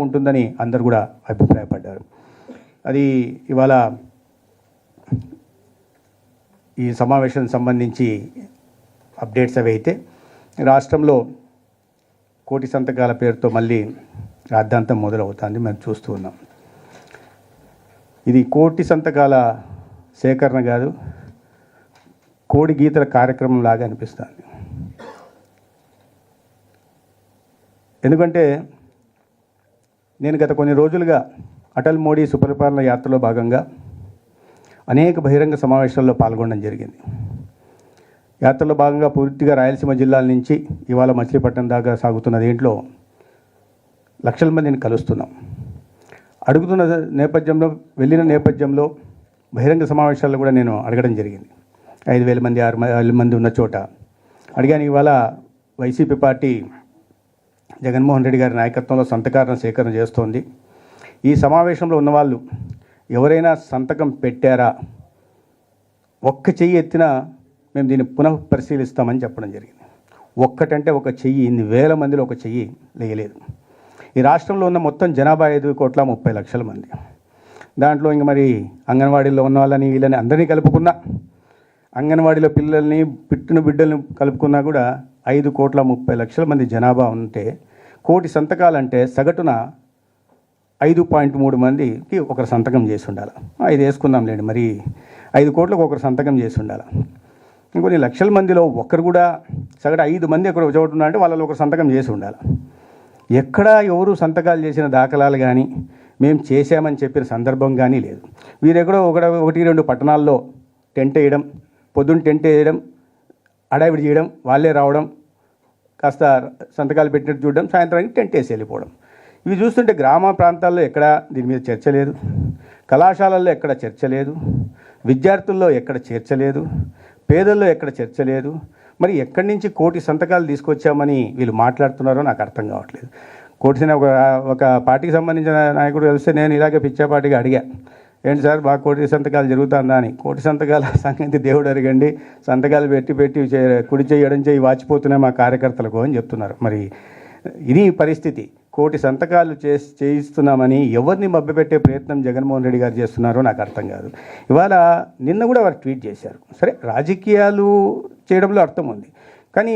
ఉంటుందని అందరు కూడా అభిప్రాయపడ్డారు. అది ఇవాళ ఈ సమావేశానికి సంబంధించి అప్డేట్స్ అవి అయితే రాష్ట్రంలో కోటి సంతకాల పేరుతో మళ్ళీ రాద్ధాంతం మొదలవుతుంది. మనం చూస్తూ ఉన్నాం. ఇది కోటి సంతకాల సేకరణ కాదు, కోడి గీతల కార్యక్రమం లాగా అనిపిస్తుంది. ఎందుకంటే నేను గత కొన్ని రోజులుగా అటల్ మోడీ సుపరిపాలన యాత్రలో భాగంగా అనేక బహిరంగ సమావేశాల్లో పాల్గొనడం జరిగింది. యాత్రలో భాగంగా పూర్తిగా రాయలసీమ జిల్లాల నుంచి ఇవాళ మచిలీపట్నం దాకా సాగుతున్న దీంట్లో లక్షల మందిని కలుస్తున్నాం. అడుగుతున్న నేపథ్యంలో, వెళ్ళిన నేపథ్యంలో బహిరంగ సమావేశాల్లో కూడా నేను అడగడం జరిగింది. 5,000 మంది 6,000 మంది ఉన్న చోట అడిగాను. ఇవాళ వైసీపీ పార్టీ జగన్మోహన్ రెడ్డి గారి నాయకత్వంలో సంతకాలను సేకరణ చేస్తోంది. ఈ సమావేశంలో ఉన్నవాళ్ళు ఎవరైనా సంతకం పెట్టారా? ఒక్క చెయ్యి ఎత్తినా మేము దీన్ని పునః పరిశీలిస్తామని చెప్పడం జరిగింది. ఒక్కటంటే ఒక చెయ్యి, ఇన్ని వేల మందిలో ఒక చెయ్యి లేయలేదు. ఈ రాష్ట్రంలో ఉన్న మొత్తం జనాభా 5,30,00,000 మంది. దాంట్లో ఇంక మరి అంగన్వాడీలో ఉన్న వాళ్ళని వీళ్ళని అందరినీ కలుపుకున్నా, అంగన్వాడీలో పిల్లల్ని పుట్టిన బిడ్డల్ని కలుపుకున్నా కూడా 5,30,00,000 మంది జనాభా ఉంటే కోటి సంతకాలంటే సగటున 5.3 మందికి ఒకరు సంతకం చేసి ఉండాలి. 5 వేసుకుందాం లేండి, మరి 5 కోట్లకు ఒకరు సంతకం చేసి ఉండాలి. ఇంకొన్ని లక్షల మందిలో ఒకరు కూడా సగటు 5 మంది ఎక్కడ చోటు ఉన్నారంటే వాళ్ళలో ఒకరు సంతకం చేసి ఉండాలి. ఎక్కడా ఎవరు సంతకాలు చేసిన దాఖలాలు కానీ, మేము చేశామని చెప్పిన సందర్భం కానీ లేదు. వీరెక్కడో 1-2 పట్టణాల్లో టెంట్ వేయడం, పొద్దున్న టెంట్ వేయడం, హడావిడి చేయడం, వాళ్ళే రావడం, కాస్త సంతకాలు పెట్టినట్టు చూడడం, సాయంత్రానికి టెంట్ వేసి వెళ్ళిపోవడం. ఇవి చూస్తుంటే గ్రామ ప్రాంతాల్లో ఎక్కడ దీని మీద చర్చ లేదు, కళాశాలల్లో ఎక్కడ చర్చ లేదు, విద్యార్థుల్లో ఎక్కడ చర్చ లేదు, పేదల్లో ఎక్కడ చర్చ లేదు. మరి ఎక్కడి నుంచి కోటి సంతకాలు తీసుకొచ్చామని వీళ్ళు మాట్లాడుతున్నారో నాకు అర్థం కావట్లేదు. కోటిసిన ఒక పార్టీకి సంబంధించిన నాయకుడు కలిస్తే నేను ఇలాగే పిచ్చాపాటిగా అడిగా, ఏంటి సార్ బాగా కోటి సంతకాలు జరుగుతుందా అని. కోటి సంతకాల సంగతి దేవుడు అడగండి, సంతకాలు పెట్టి కుడి చేయి ఎడం చేయి వాచిపోతున్నాయి మా కార్యకర్తలకు అని చెప్తున్నారు. మరి ఇది పరిస్థితి. కోటి సంతకాలు చేయిస్తున్నామని ఎవరిని మభ్యపెట్టే ప్రయత్నం జగన్మోహన్ రెడ్డి గారు చేస్తున్నారో నాకు అర్థం కాదు. ఇవాళ నిన్న కూడా వారు ట్వీట్ చేశారు. సరే, రాజకీయాలు చేయడంలో అర్థం ఉంది, కానీ